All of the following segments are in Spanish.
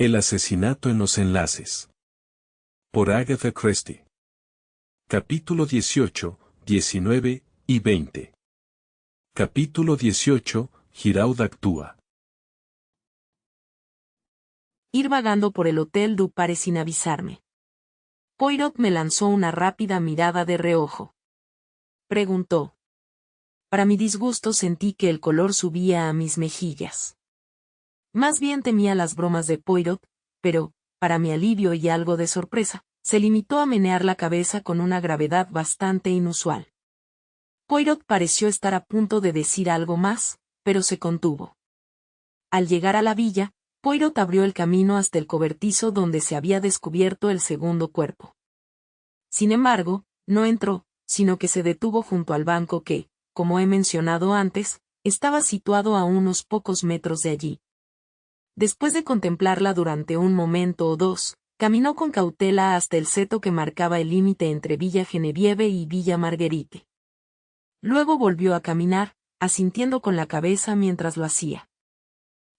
El asesinato en los enlaces. Por Agatha Christie. Capítulo 18, 19 y 20. Capítulo 18, Giraud actúa. Ir vagando por el Hotel du Pare sin avisarme. Poirot me lanzó una rápida mirada de reojo. Preguntó. Para mi disgusto sentí que el color subía a mis mejillas. Más bien temía las bromas de Poirot, pero, para mi alivio y algo de sorpresa, se limitó a menear la cabeza con una gravedad bastante inusual. Poirot pareció estar a punto de decir algo más, pero se contuvo. Al llegar a la villa, Poirot abrió el camino hasta el cobertizo donde se había descubierto el segundo cuerpo. Sin embargo, no entró, sino que se detuvo junto al banco que, como he mencionado antes, estaba situado a unos pocos metros de allí. Después de contemplarla durante un momento o dos, caminó con cautela hasta el seto que marcaba el límite entre Villa Genevieve y Villa Marguerite. Luego volvió a caminar, asintiendo con la cabeza mientras lo hacía.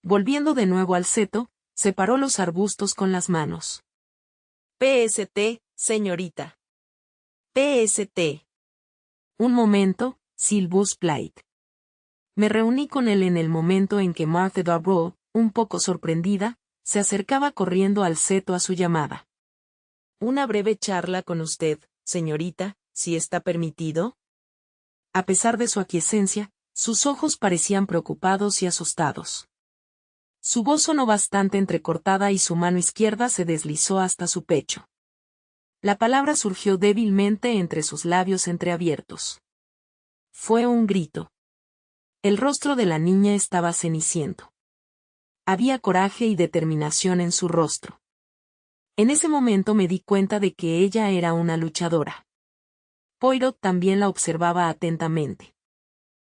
Volviendo de nuevo al seto, separó los arbustos con las manos. «PST, señorita. PST». «Un momento, Sylvus Plaid». Me reuní con él en el momento en que Marthe Darboux, un poco sorprendida, se acercaba corriendo al seto a su llamada. «Una breve charla con usted, señorita, si está permitido». A pesar de su aquiescencia, sus ojos parecían preocupados y asustados. Su voz sonó bastante entrecortada y su mano izquierda se deslizó hasta su pecho. La palabra surgió débilmente entre sus labios entreabiertos. Fue un grito. El rostro de la niña estaba ceniciento. Había coraje y determinación en su rostro. En ese momento me di cuenta de que ella era una luchadora. Poirot también la observaba atentamente.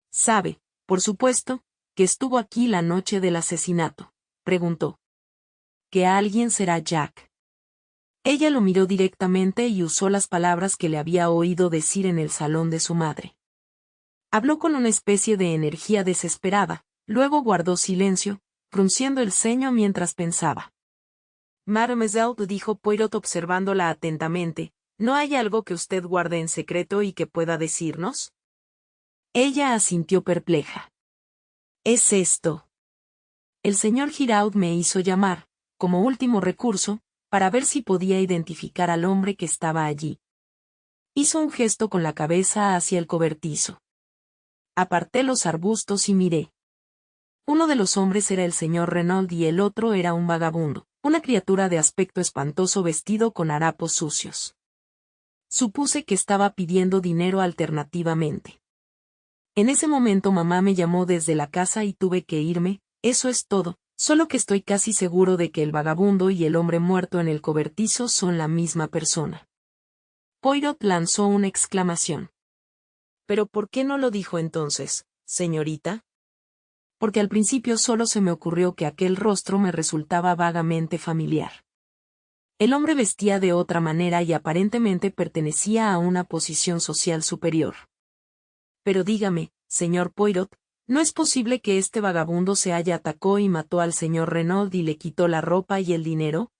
«¿Sabe, por supuesto, que estuvo aquí la noche del asesinato?», preguntó. «¿Que alguien será Jack?». Ella lo miró directamente y usó las palabras que le había oído decir en el salón de su madre. Habló con una especie de energía desesperada, luego guardó silencio, frunciendo el ceño mientras pensaba. «Mademoiselle», dijo Poirot observándola atentamente, «¿no hay algo que usted guarde en secreto y que pueda decirnos?». Ella asintió perpleja. «¿Es esto?». El señor Giraud me hizo llamar, como último recurso, para ver si podía identificar al hombre que estaba allí. Hizo un gesto con la cabeza hacia el cobertizo. Aparté los arbustos y miré. Uno de los hombres era el señor Renaud y el otro era un vagabundo, una criatura de aspecto espantoso vestido con harapos sucios. Supuse que estaba pidiendo dinero alternativamente. En ese momento mamá me llamó desde la casa y tuve que irme, eso es todo, solo que estoy casi seguro de que el vagabundo y el hombre muerto en el cobertizo son la misma persona. Poirot lanzó una exclamación. «¿Pero por qué no lo dijo entonces, señorita?». «Porque al principio solo se me ocurrió que aquel rostro me resultaba vagamente familiar. El hombre vestía de otra manera y aparentemente pertenecía a una posición social superior. Pero dígame, señor Poirot, ¿no es posible que este vagabundo se atacó y mató al señor Renaud y le quitó la ropa y el dinero?».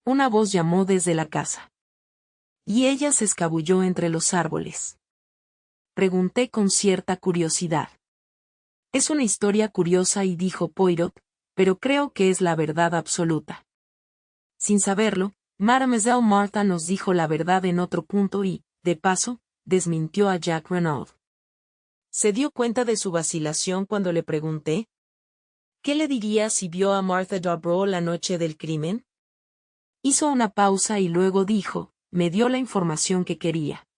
Una voz llamó desde la casa. «¿Y ella se escabulló entre los árboles?». Pregunté con cierta curiosidad. «Es una historia curiosa», y dijo Poirot, «pero creo que es la verdad absoluta». Sin saberlo, Mademoiselle Martha nos dijo la verdad en otro punto y, de paso, desmintió a Jack Renaud. ¿Se dio cuenta de su vacilación cuando le pregunté? ¿Qué le diría si vio a Marthe Darboux la noche del crimen? Hizo una pausa y luego dijo, me dio la información que quería.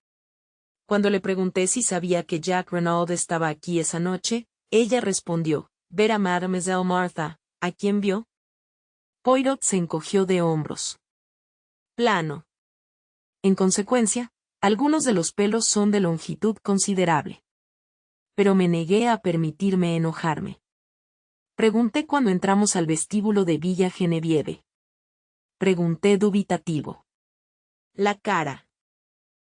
Cuando le pregunté si sabía que Jack Renaud estaba aquí esa noche, ella respondió, ver a Mademoiselle Martha. ¿A quién vio? Poirot se encogió de hombros. Plano. En consecuencia, algunos de los pelos son de longitud considerable. Pero me negué a permitirme enojarme. Pregunté cuando entramos al vestíbulo de Villa Genevieve. Pregunté dubitativo. La cara.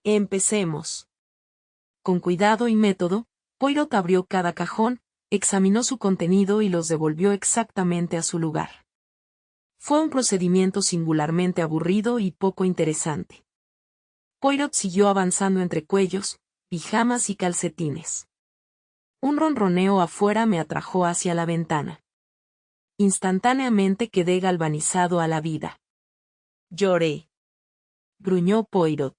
Empecemos. Con cuidado y método, Poirot abrió cada cajón, examinó su contenido y los devolvió exactamente a su lugar. Fue un procedimiento singularmente aburrido y poco interesante. Poirot siguió avanzando entre cuellos, pijamas y calcetines. Un ronroneo afuera me atrajo hacia la ventana. Instantáneamente quedé galvanizado a la vida. Lloré. Gruñó Poirot.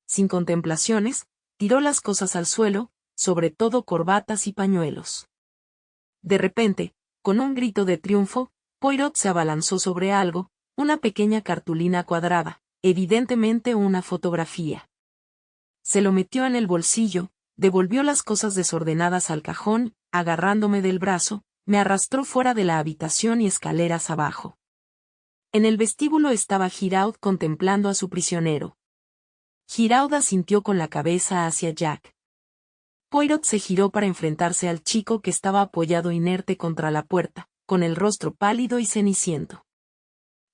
Sin contemplaciones, tiró las cosas al suelo, sobre todo corbatas y pañuelos. De repente, con un grito de triunfo, Poirot se abalanzó sobre algo, una pequeña cartulina cuadrada, evidentemente una fotografía. Se lo metió en el bolsillo, devolvió las cosas desordenadas al cajón, agarrándome del brazo, me arrastró fuera de la habitación y escaleras abajo. En el vestíbulo estaba Giraud contemplando a su prisionero. Giraud asintió con la cabeza hacia Jack. Poirot se giró para enfrentarse al chico que estaba apoyado inerte contra la puerta, con el rostro pálido y ceniciento.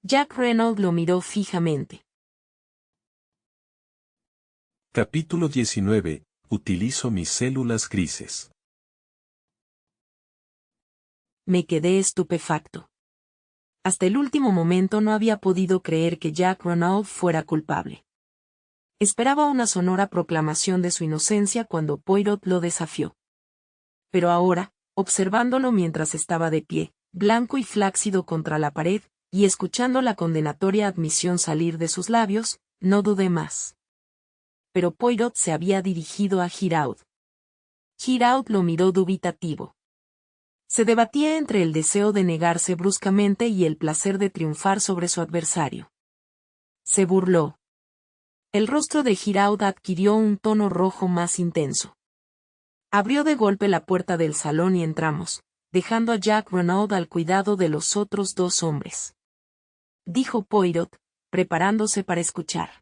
Jack Reynolds lo miró fijamente. Capítulo 19. Utilizo mis células grises. Me quedé estupefacto. Hasta el último momento no había podido creer que Jack Reynolds fuera culpable. Esperaba una sonora proclamación de su inocencia cuando Poirot lo desafió. Pero ahora, observándolo mientras estaba de pie, blanco y flácido contra la pared, y escuchando la condenatoria admisión salir de sus labios, no dudé más. Pero Poirot se había dirigido a Giraud. Giraud lo miró dubitativo. Se debatía entre el deseo de negarse bruscamente y el placer de triunfar sobre su adversario. Se burló. El rostro de Giraud adquirió un tono rojo más intenso. Abrió de golpe la puerta del salón y entramos, dejando a Jack Reynolds al cuidado de los otros dos hombres. Dijo Poirot, preparándose para escuchar.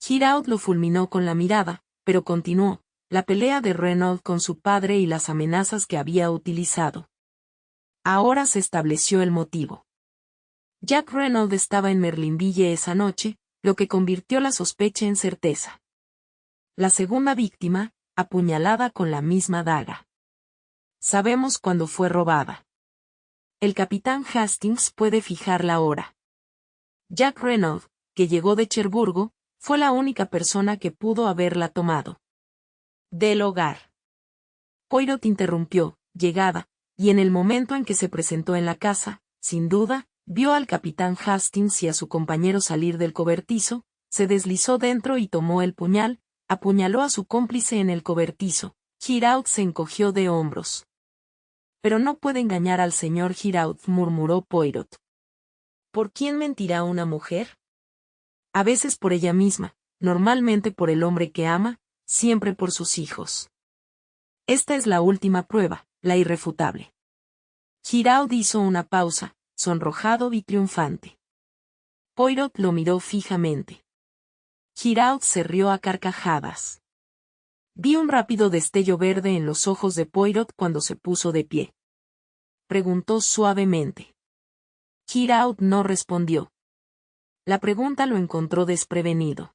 Giraud lo fulminó con la mirada, pero continuó, la pelea de Reynolds con su padre y las amenazas que había utilizado. Ahora se estableció el motivo. Jack Reynolds estaba en Merlinville esa noche, lo que convirtió la sospecha en certeza. La segunda víctima, apuñalada con la misma daga. Sabemos cuándo fue robada. El capitán Hastings puede fijar la hora. Jack Reynolds, que llegó de Cherburgo, fue la única persona que pudo haberla tomado del hogar. Poirot interrumpió, llegada, y en el momento en que se presentó en la casa, sin duda, vio al capitán Hastings y a su compañero salir del cobertizo, se deslizó dentro y tomó el puñal, apuñaló a su cómplice en el cobertizo. Giraud se encogió de hombros. Pero no puede engañar al señor Giraud, murmuró Poirot. ¿Por quién mentirá una mujer? A veces por ella misma, normalmente por el hombre que ama, siempre por sus hijos. Esta es la última prueba, la irrefutable. Giraud hizo una pausa, sonrojado y triunfante. Poirot lo miró fijamente. Giraud se rió a carcajadas. Vi un rápido destello verde en los ojos de Poirot cuando se puso de pie. Preguntó suavemente. Giraud no respondió. La pregunta lo encontró desprevenido.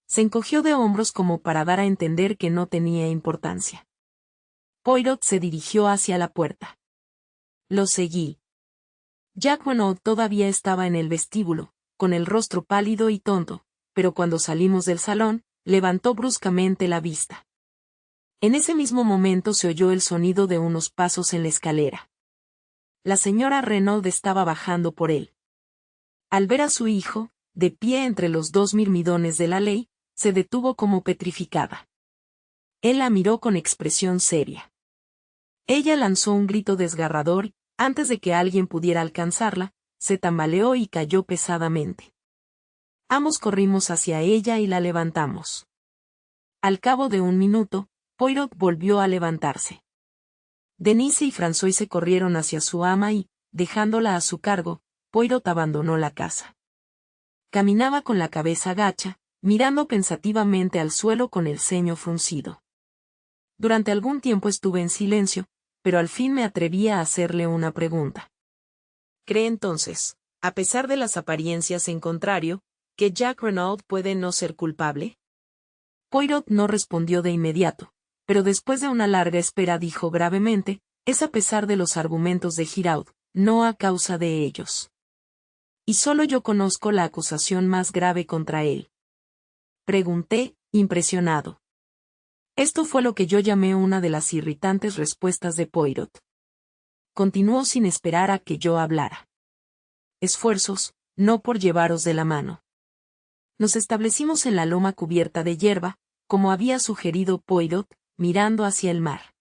Se encogió de hombros como para dar a entender que no tenía importancia. Poirot se dirigió hacia la puerta. Lo seguí. Jack Reynolds todavía estaba en el vestíbulo, con el rostro pálido y tonto, pero cuando salimos del salón, levantó bruscamente la vista. En ese mismo momento se oyó el sonido de unos pasos en la escalera. La señora Reynolds estaba bajando por él. Al ver a su hijo, de pie entre los dos mirmidones de la ley, se detuvo como petrificada. Él la miró con expresión seria. Ella lanzó un grito desgarrador y, antes de que alguien pudiera alcanzarla, se tambaleó y cayó pesadamente. Ambos corrimos hacia ella y la levantamos. Al cabo de un minuto, Poirot volvió a levantarse. Denise y François se corrieron hacia su ama y, dejándola a su cargo, Poirot abandonó la casa. Caminaba con la cabeza gacha, mirando pensativamente al suelo con el ceño fruncido. Durante algún tiempo estuve en silencio, pero al fin me atreví a hacerle una pregunta. ¿Cree entonces, a pesar de las apariencias en contrario, que Jack Reynolds puede no ser culpable? Poirot no respondió de inmediato, pero después de una larga espera dijo gravemente, es a pesar de los argumentos de Giraud, no a causa de ellos. Y solo yo conozco la acusación más grave contra él. Pregunté, impresionado. Esto fue lo que yo llamé una de las irritantes respuestas de Poirot. Continuó sin esperar a que yo hablara. Esfuerzos, no por llevaros de la mano. Nos establecimos en la loma cubierta de hierba, como había sugerido Poirot, mirando hacia el mar.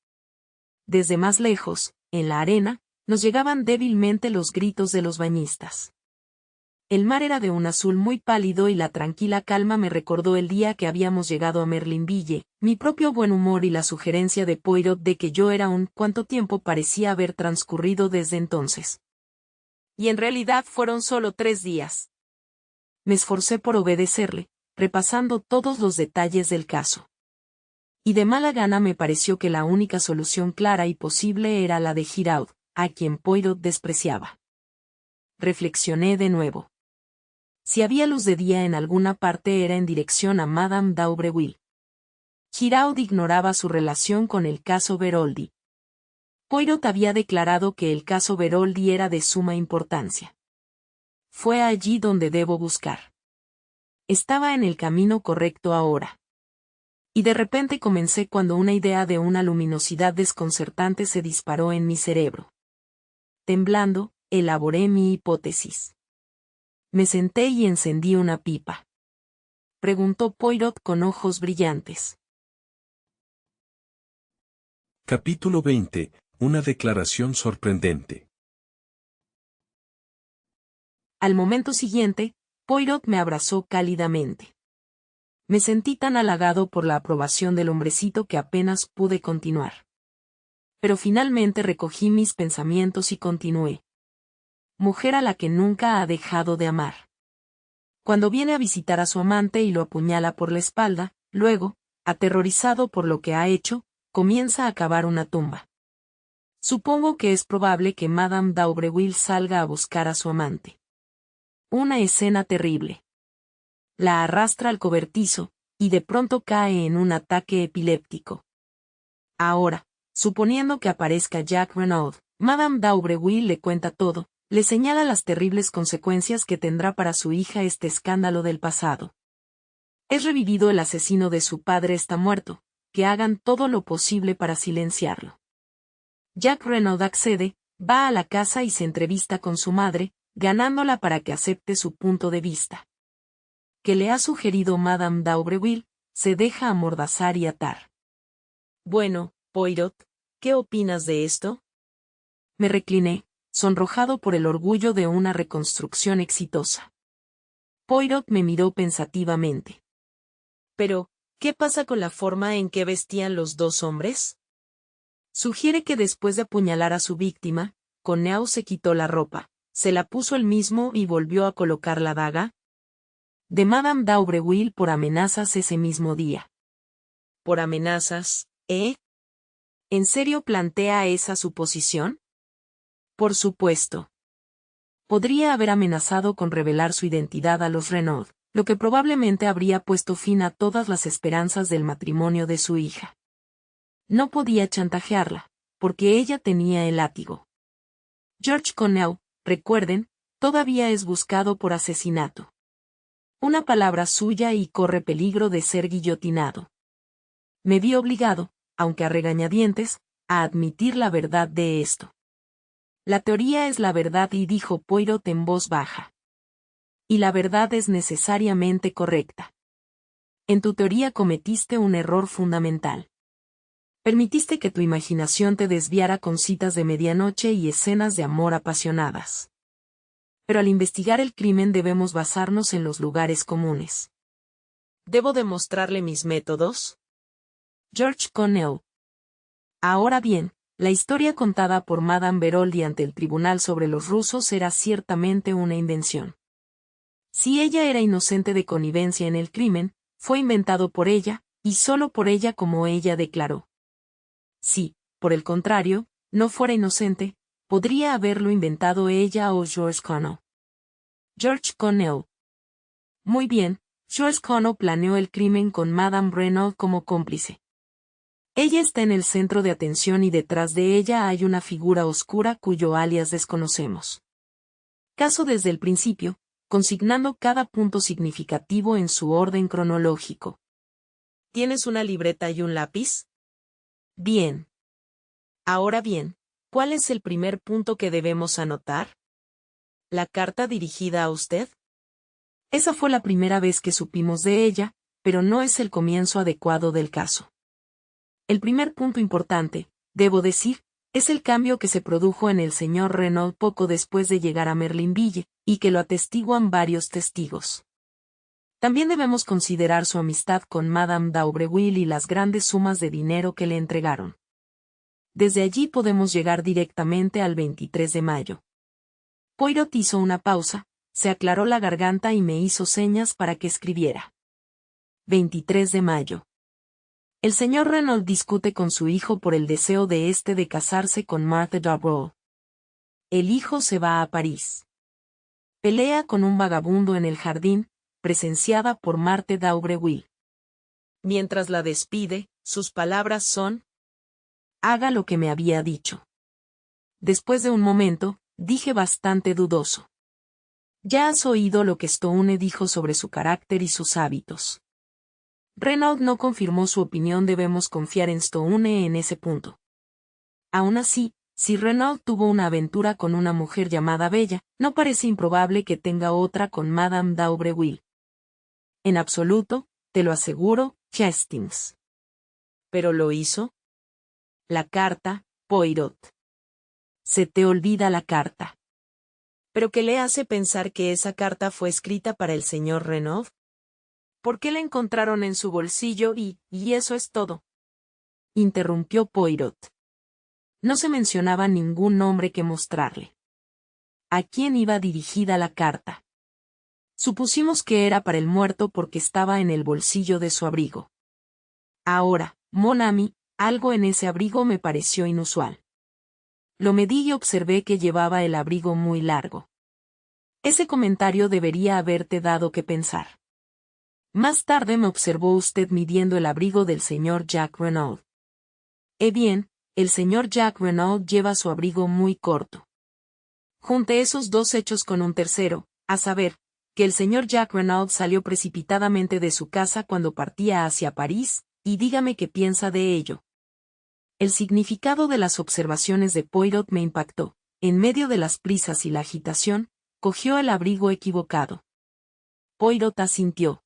Desde más lejos, en la arena, nos llegaban débilmente los gritos de los bañistas. El mar era de un azul muy pálido y la tranquila calma me recordó el día que habíamos llegado a Merlinville, mi propio buen humor y la sugerencia de Poirot de que yo era cuánto tiempo parecía haber transcurrido desde entonces. Y en realidad fueron solo 3 días. Me esforcé por obedecerle, repasando todos los detalles del caso. Y de mala gana me pareció que la única solución clara y posible era la de Giraud, a quien Poirot despreciaba. Reflexioné de nuevo. Si había luz de día en alguna parte era en dirección a Madame d'Aubreville. Giraud ignoraba su relación con el caso Beroldy. Poirot había declarado que el caso Beroldy era de suma importancia. Fue allí donde debo buscar. Estaba en el camino correcto ahora. Y de repente comencé cuando una idea de una luminosidad desconcertante se disparó en mi cerebro. Temblando, elaboré mi hipótesis. Me senté y encendí una pipa. Preguntó Poirot con ojos brillantes. Capítulo 20. Una declaración sorprendente. Al momento siguiente, Poirot me abrazó cálidamente. Me sentí tan halagado por la aprobación del hombrecito que apenas pude continuar. Pero finalmente recogí mis pensamientos y continué. Mujer a la que nunca ha dejado de amar. Cuando viene a visitar a su amante y lo apuñala por la espalda, luego, aterrorizado por lo que ha hecho, comienza a cavar una tumba. Supongo que es probable que Madame d'Aubreville salga a buscar a su amante. Una escena terrible. La arrastra al cobertizo, y de pronto cae en un ataque epiléptico. Ahora, suponiendo que aparezca Jack Renaud, Madame d'Aubreville le cuenta todo, le señala las terribles consecuencias que tendrá para su hija este escándalo del pasado. Es revivido el asesino de su padre está muerto, que hagan todo lo posible para silenciarlo. Jack Renaud accede, va a la casa y se entrevista con su madre, ganándola para que acepte su punto de vista. Que le ha sugerido Madame d'Aubreville, se deja amordazar y atar. Bueno, Poirot, ¿qué opinas de esto? Me recliné, sonrojado por el orgullo de una reconstrucción exitosa. Poirot me miró pensativamente. Pero, ¿qué pasa con la forma en que vestían los 2 hombres? Sugiere que después de apuñalar a su víctima, Coneau se quitó la ropa, se la puso él mismo y volvió a colocar la daga. De Madame d'Aubreville por amenazas ese mismo día. ¿Por amenazas, eh? ¿En serio plantea esa suposición? Por supuesto. Podría haber amenazado con revelar su identidad a los Renaud, lo que probablemente habría puesto fin a todas las esperanzas del matrimonio de su hija. No podía chantajearla, porque ella tenía el látigo. George Coneau, recuerden, todavía es buscado por asesinato. Una palabra suya y corre peligro de ser guillotinado. Me vi obligado, aunque a regañadientes, a admitir la verdad de esto. La teoría es la verdad y dijo Poirot en voz baja. Y la verdad es necesariamente correcta. En tu teoría cometiste un error fundamental. Permitiste que tu imaginación te desviara con citas de medianoche y escenas de amor apasionadas. Pero al investigar el crimen debemos basarnos en los lugares comunes. ¿Debo demostrarle mis métodos? George Coneau. Ahora bien, la historia contada por Madame Beroldy ante el tribunal sobre los rusos era ciertamente una invención. Si ella era inocente de connivencia en el crimen, fue inventado por ella, y solo por ella como ella declaró. Si, por el contrario, no fuera inocente, podría haberlo inventado ella o George Coneau. George Coneau. Muy bien, George Coneau planeó el crimen con Madame Renaud como cómplice. Ella está en el centro de atención y detrás de ella hay una figura oscura cuyo alias desconocemos. Caso desde el principio, consignando cada punto significativo en su orden cronológico. ¿Tienes una libreta y un lápiz? Bien. Ahora bien, ¿cuál es el primer punto que debemos anotar? ¿La carta dirigida a usted? Esa fue la primera vez que supimos de ella, pero no es el comienzo adecuado del caso. El primer punto importante, debo decir, es el cambio que se produjo en el señor Renaud poco después de llegar a Merlinville, y que lo atestiguan varios testigos. También debemos considerar su amistad con Madame d'Aubreuil y las grandes sumas de dinero que le entregaron. Desde allí podemos llegar directamente al 23 de mayo. Poirot hizo una pausa, se aclaró la garganta y me hizo señas para que escribiera. 23 de mayo. El señor Renaud discute con su hijo por el deseo de éste de casarse con Marthe d'Aubreuil. El hijo se va a París. Pelea con un vagabundo en el jardín, presenciada por Marthe d'Aubreuil. Mientras la despide, sus palabras son: haga lo que me había dicho. Después de un momento, dije bastante dudoso: ya has oído lo que Stone dijo sobre su carácter y sus hábitos. Renaud no confirmó su opinión. Debemos confiar en Stone en ese punto. Aún así, si Renaud tuvo una aventura con una mujer llamada Bella, no parece improbable que tenga otra con Madame d'Aubreuil. En absoluto, te lo aseguro, Hastings. ¿Pero lo hizo? La carta, Poirot. Se te olvida la carta. ¿Pero qué le hace pensar que esa carta fue escrita para el señor Renaud? ¿Por qué la encontraron en su bolsillo y eso es todo? Interrumpió Poirot. No se mencionaba ningún nombre que mostrarle. ¿A quién iba dirigida la carta? Supusimos que era para el muerto porque estaba en el bolsillo de su abrigo. Ahora, mon ami, algo en ese abrigo me pareció inusual. Lo medí y observé que llevaba el abrigo muy largo. Ese comentario debería haberte dado que pensar. Más tarde me observó usted midiendo el abrigo del señor Jack Renaud. Bien, el señor Jack Renaud lleva su abrigo muy corto. Junté esos dos hechos con un tercero, a saber, que el señor Jack Renaud salió precipitadamente de su casa cuando partía hacia París, y dígame qué piensa de ello. El significado de las observaciones de Poirot me impactó. En medio de las prisas y la agitación, cogió el abrigo equivocado. Poirot asintió.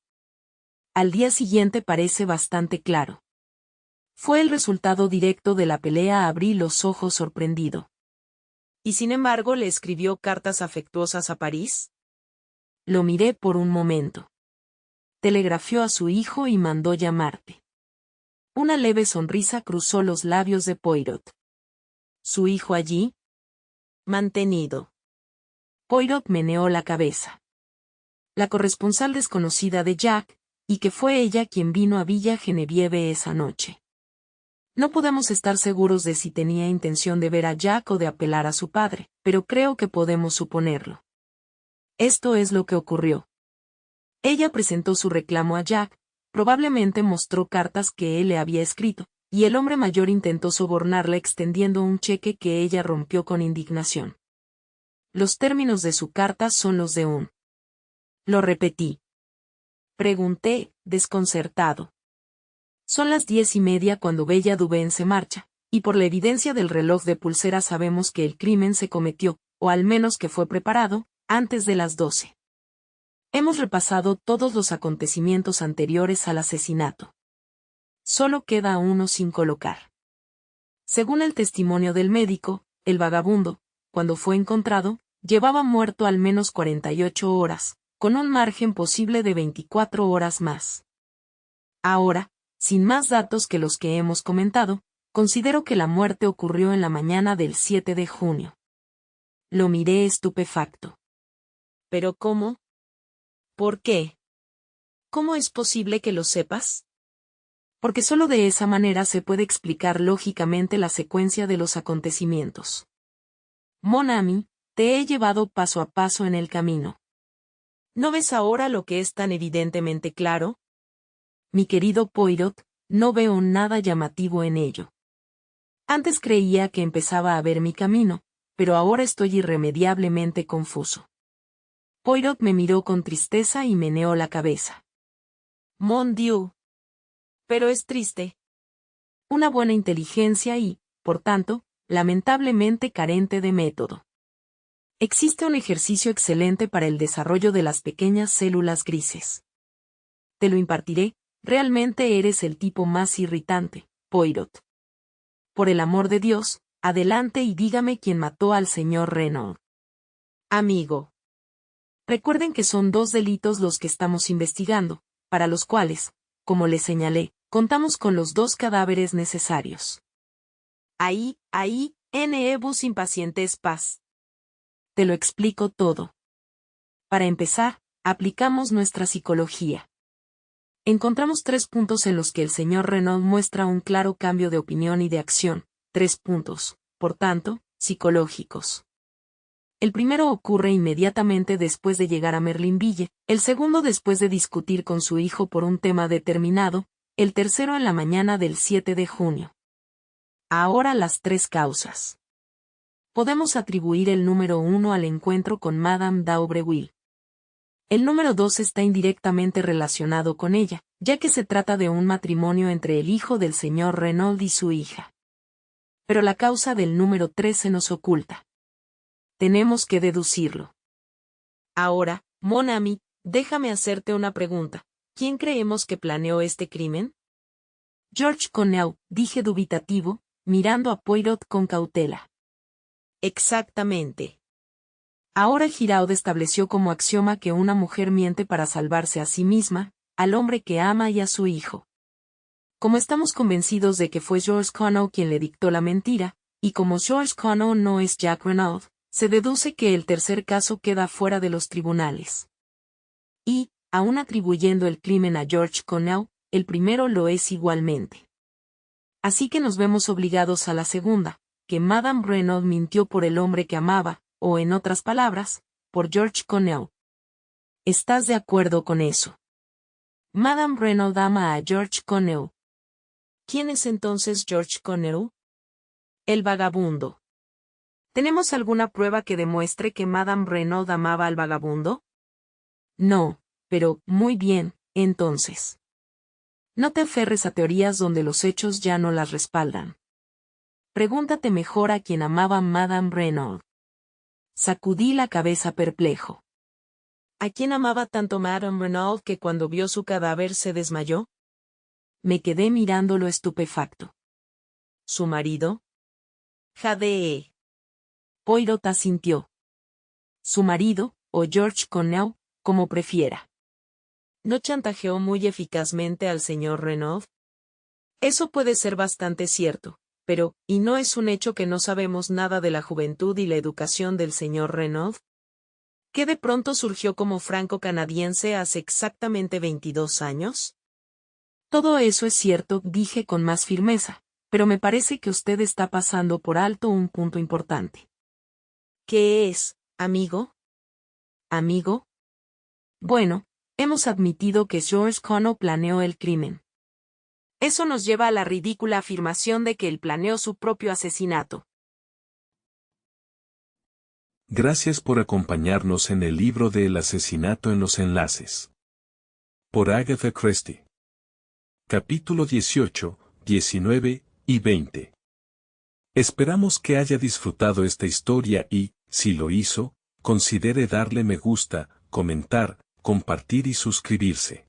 Al día siguiente parece bastante claro. Fue el resultado directo de la pelea. Abrí los ojos sorprendido. ¿Y sin embargo le escribió cartas afectuosas a París? Lo miré por un momento. Telegrafió a su hijo y mandó llamarte. Una leve sonrisa cruzó los labios de Poirot. ¿Su hijo allí? Mantenido. Poirot meneó la cabeza. La corresponsal desconocida de Jack, y que fue ella quien vino a Villa Genevieve esa noche. No podemos estar seguros de si tenía intención de ver a Jack o de apelar a su padre, pero creo que podemos suponerlo. Esto es lo que ocurrió. Ella presentó su reclamo a Jack, probablemente mostró cartas que él le había escrito, y el hombre mayor intentó sobornarla extendiendo un cheque que ella rompió con indignación. Los términos de su carta son los de un. Lo repetí. Pregunté, desconcertado. Son las 10:30 cuando Bella Dubén se marcha, y por la evidencia del reloj de pulsera sabemos que el crimen se cometió, o al menos que fue preparado, antes de las 12. Hemos repasado todos los acontecimientos anteriores al asesinato. Solo queda uno sin colocar. Según el testimonio del médico, el vagabundo, cuando fue encontrado, llevaba muerto al menos 48 horas, con un margen posible de 24 horas más. Ahora, sin más datos que los que hemos comentado, considero que la muerte ocurrió en la mañana del 7 de junio. Lo miré estupefacto. ¿Pero cómo? ¿Por qué? ¿Cómo es posible que lo sepas? Porque solo de esa manera se puede explicar lógicamente la secuencia de los acontecimientos. Mon ami, te he llevado paso a paso en el camino. ¿No ves ahora lo que es tan evidentemente claro? Mi querido Poirot, no veo nada llamativo en ello. Antes creía que empezaba a ver mi camino, pero ahora estoy irremediablemente confuso. Poirot me miró con tristeza y meneó la cabeza. Mon Dieu. Pero es triste. Una buena inteligencia y, por tanto, lamentablemente carente de método. Existe un ejercicio excelente para el desarrollo de las pequeñas células grises. Te lo impartiré, realmente eres el tipo más irritante, Poirot. Por el amor de Dios, adelante y dígame quién mató al señor Renaud. Amigo. Recuerden que son 2 delitos los que estamos investigando, para los cuales, como les señalé, contamos con los 2 cadáveres necesarios. Ahí, nebus impacientes paz. Te lo explico todo. Para empezar, aplicamos nuestra psicología. Encontramos 3 puntos en los que el señor Renaud muestra un claro cambio de opinión y de acción, 3 puntos, por tanto, psicológicos. El primero ocurre inmediatamente después de llegar a Merlinville, el segundo después de discutir con su hijo por un tema determinado, el tercero en la mañana del 7 de junio. Ahora las 3 causas. Podemos atribuir el número 1 al encuentro con Madame d'Aubreville. El número 2 está indirectamente relacionado con ella, ya que se trata de un matrimonio entre el hijo del señor Renaud y su hija. Pero la causa del número 3 se nos oculta. Tenemos que deducirlo. Ahora, mon ami, déjame hacerte una pregunta. ¿Quién creemos que planeó este crimen? George Cornell, dije dubitativo, mirando a Poirot con cautela. Exactamente. Ahora Giraud estableció como axioma que una mujer miente para salvarse a sí misma, al hombre que ama y a su hijo. Como estamos convencidos de que fue George Cornell quien le dictó la mentira, y como George Cornell no es Jack Renaud, se deduce que el tercer caso queda fuera de los tribunales. Y, aun atribuyendo el crimen a George Cornell, el primero lo es igualmente. Así que nos vemos obligados a la segunda, que Madame Renaud mintió por el hombre que amaba, o en otras palabras, por George Cornell. ¿Estás de acuerdo con eso? Madame Renaud ama a George Cornell. ¿Quién es entonces George Cornell? El vagabundo. ¿Tenemos alguna prueba que demuestre que Madame Renaud amaba al vagabundo? No, pero, muy bien, entonces. No te aferres a teorías donde los hechos ya no las respaldan. Pregúntate mejor a quién amaba Madame Renaud. Sacudí la cabeza perplejo. ¿A quién amaba tanto Madame Renaud que cuando vio su cadáver se desmayó? Me quedé mirándolo estupefacto. ¿Su marido? Jadee. Poirot asintió. Su marido, o George Cornell, como prefiera. ¿No chantajeó muy eficazmente al señor Renaud? Eso puede ser bastante cierto, pero, ¿y no es un hecho que no sabemos nada de la juventud y la educación del señor Renaud? ¿Que de pronto surgió como franco-canadiense hace exactamente 22 años? Todo eso es cierto, dije con más firmeza, pero me parece que usted está pasando por alto un punto importante. ¿Qué es, amigo? ¿Amigo? Bueno, hemos admitido que George Cornell planeó el crimen. Eso nos lleva a la ridícula afirmación de que él planeó su propio asesinato. Gracias por acompañarnos en el libro de El asesinato en los enlaces. Por Agatha Christie. Capítulo 18, 19 y 20. Esperamos que haya disfrutado esta historia y, si lo hizo, considere darle me gusta, comentar, compartir y suscribirse.